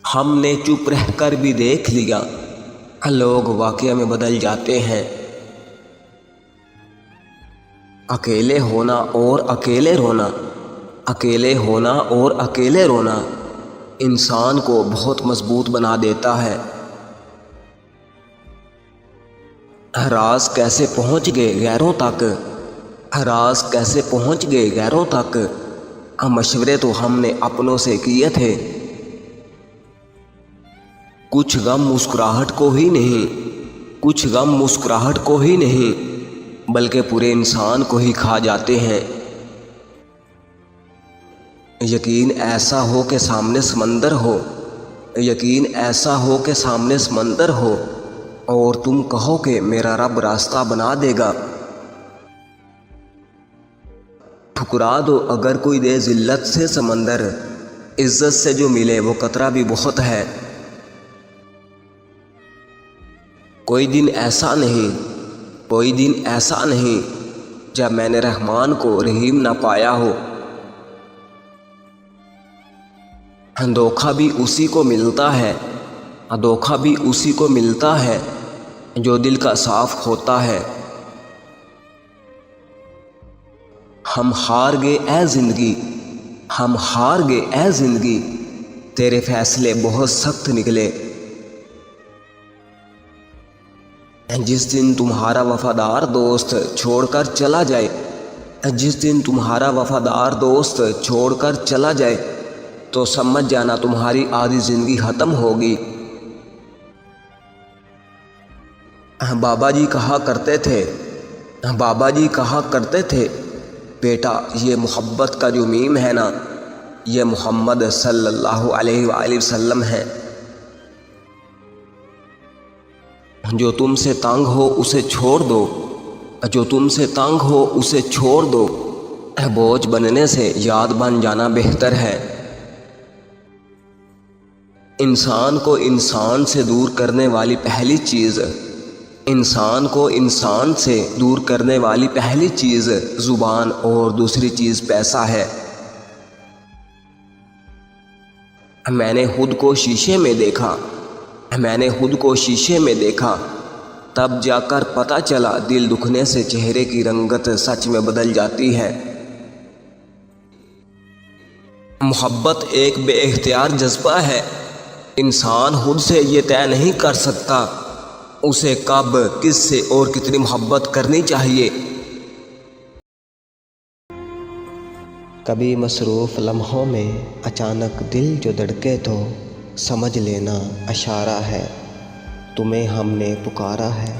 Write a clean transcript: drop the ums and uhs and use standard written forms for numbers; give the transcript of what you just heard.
हमने चुप रहकर भी देख लिया, लोग वाकया में बदल जाते हैं। अकेले होना और अकेले रोना, अकेले होना और अकेले रोना इंसान को बहुत मजबूत बना देता है। राज कैसे पहुंच गए गैरों तक, राज कैसे पहुंच गए गैरों तक, मशवरे तो हमने अपनों से किए थे। कुछ गम मुस्कुराहट को ही नहीं, कुछ गम मुस्कुराहट को ही नहीं बल्कि पूरे इंसान को ही खा जाते हैं। यकीन ऐसा हो कि सामने समंदर हो, यकीन ऐसा हो कि सामने समंदर हो और तुम कहो कि मेरा रब रास्ता बना देगा। ठुकरा दो अगर कोई दे जिल्लत से समंदर, इज्जत से जो मिले वो कतरा भी बहुत है। कोई दिन ऐसा नहीं, कोई दिन ऐसा नहीं जब मैंने रहमान को रहीम ना पाया हो। धोखा भी उसी को मिलता है, धोखा भी उसी को मिलता है जो दिल का साफ होता है। हम हार गए ए ज़िंदगी, हम हार गए ए ज़िंदगी, तेरे फैसले बहुत सख्त निकले। जिस दिन तुम्हारा वफादार दोस्त छोड़कर चला जाए, जिस दिन तुम्हारा वफादार दोस्त छोड़कर चला जाए तो समझ जाना तुम्हारी आधी ज़िंदगी ख़त्म होगी। बाबा जी कहा करते थे, बाबा जी कहा करते थे, बेटा ये मोहब्बत का जो मीम है ना, ये मोहम्मद सल्लल्लाहु अलैहि वसल्लम है। जो तुमसे तंग हो उसे छोड़ दो, जो तुमसे तंग हो उसे छोड़ दो, बोझ बनने से याद बन जाना बेहतर है। इंसान को इंसान से दूर करने वाली पहली चीज़, इंसान को इंसान से दूर करने वाली पहली चीज़ ज़ुबान और दूसरी चीज़ पैसा है। मैंने खुद को शीशे में देखा, मैंने खुद को शीशे में देखा, तब जाकर पता चला दिल दुखने से चेहरे की रंगत सच में बदल जाती है। मोहब्बत एक बेइख्तियार जज्बा है, इंसान खुद से ये तय नहीं कर सकता उसे कब, किससे और कितनी मोहब्बत करनी चाहिए। कभी मसरूफ़ लम्हों में अचानक दिल जो धड़के तो समझ लेना इशारा है, तुम्हें हमने पुकारा है।